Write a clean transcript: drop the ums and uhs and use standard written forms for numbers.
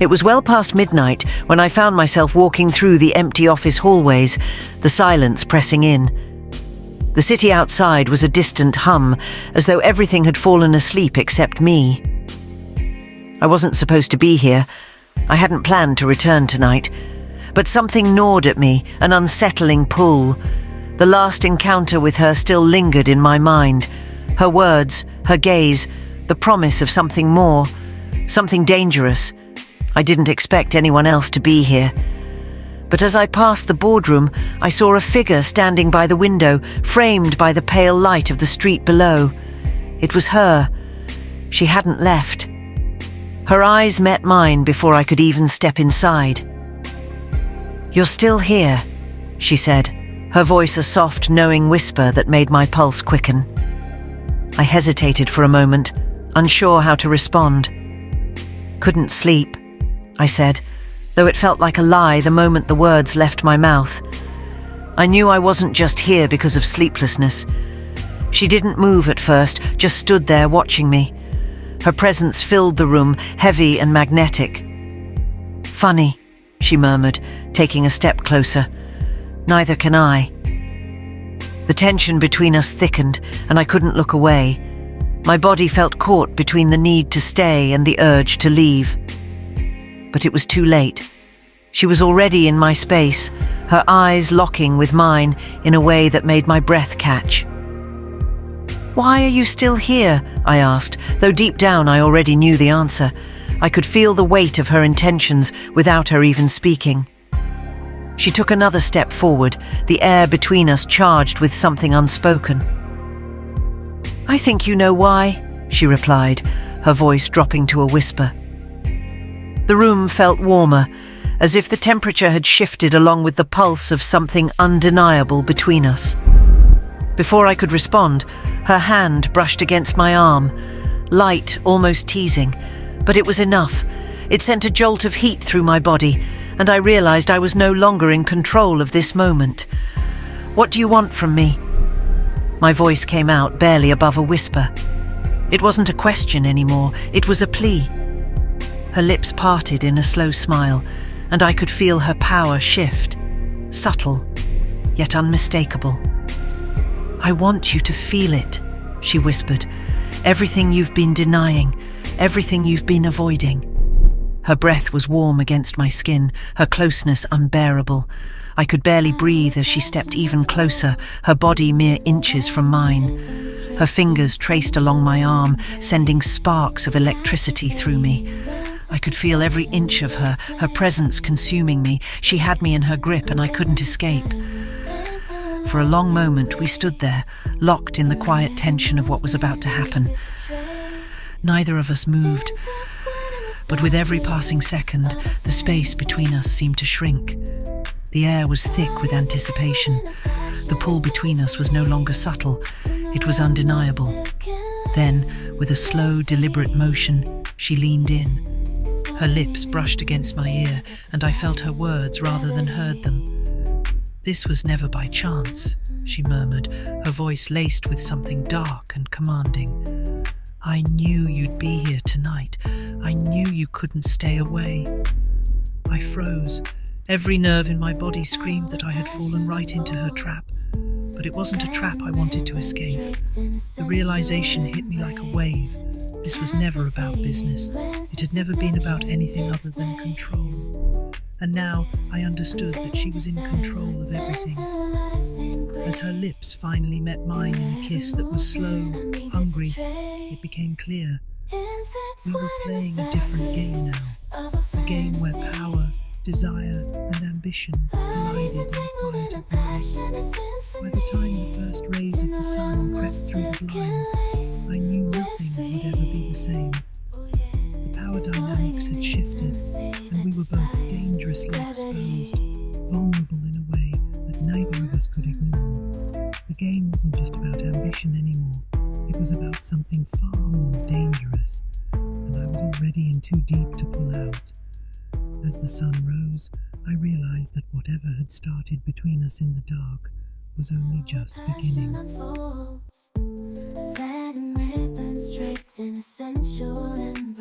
It was well past midnight when I found myself walking through the empty office hallways, the silence pressing in. The city outside was a distant hum, as though everything had fallen asleep except me. I wasn't supposed to be here. I hadn't planned to return tonight. But something gnawed at me, an unsettling pull. The last encounter with her still lingered in my mind. Her words, her gaze, the promise of something more, something dangerous. I didn't expect anyone else to be here. But as I passed the boardroom, I saw a figure standing by the window, framed by the pale light of the street below. It was her. She hadn't left. Her eyes met mine before I could even step inside. "You're still here," she said, her voice a soft, knowing whisper that made my pulse quicken. I hesitated for a moment, unsure how to respond. "Couldn't sleep," I said, though it felt like a lie the moment the words left my mouth. I knew I wasn't just here because of sleeplessness. She didn't move at first, just stood there watching me. Her presence filled the room, heavy and magnetic. "Funny," she murmured, taking a step closer. "Neither can I." The tension between us thickened, and I couldn't look away. My body felt caught between the need to stay and the urge to leave. But it was too late. She was already in my space, her eyes locking with mine in a way that made my breath catch. "Why are you still here?" I asked, though deep down I already knew the answer. I could feel the weight of her intentions without her even speaking. She took another step forward, the air between us charged with something unspoken. "I think you know why," she replied, her voice dropping to a whisper. The room felt warmer, as if the temperature had shifted along with the pulse of something undeniable between us. Before I could respond, her hand brushed against my arm, light, almost teasing, but it was enough. It sent a jolt of heat through my body, and I realized I was no longer in control of this moment. "What do you want from me?" My voice came out barely above a whisper. It wasn't a question anymore, it was a plea. Her lips parted in a slow smile, and I could feel her power shift, subtle, yet unmistakable. "I want you to feel it," she whispered. "Everything you've been denying, everything you've been avoiding." Her breath was warm against my skin, her closeness unbearable. I could barely breathe as she stepped even closer, her body mere inches from mine. Her fingers traced along my arm, sending sparks of electricity through me. I could feel every inch of her, her presence consuming me. She had me in her grip and I couldn't escape. For a long moment we stood there, locked in the quiet tension of what was about to happen. Neither of us moved, but with every passing second, the space between us seemed to shrink. The air was thick with anticipation. The pull between us was no longer subtle, it was undeniable. Then, with a slow, deliberate motion, she leaned in. Her lips brushed against my ear, and I felt her words rather than heard them. "This was never by chance," she murmured, her voice laced with something dark and commanding. "I knew you'd be here tonight. I knew you couldn't stay away." I froze. Every nerve in my body screamed that I had fallen right into her trap. But it wasn't a trap I wanted to escape. The realization hit me like a wave. This was never about business. It had never been about anything other than control. And now I understood that she was in control of everything. As her lips finally met mine in a kiss that was slow, hungry, it became clear. We were playing a different game now. A game where power, desire, and ambition collided in the quiet of the night. By the time the first rays of the sun crept through the blinds, I knew nothing would ever be the same. The power dynamics had shifted, and we were both dangerously exposed, vulnerable in a way that neither of us could ignore. The game wasn't just about ambition anymore. It was about something far more dangerous, and I was already in too deep to pull out. As the sun rose, I realized that whatever had started between us in the dark was only just beginning. Satin ribbons draped in a sensual embrace.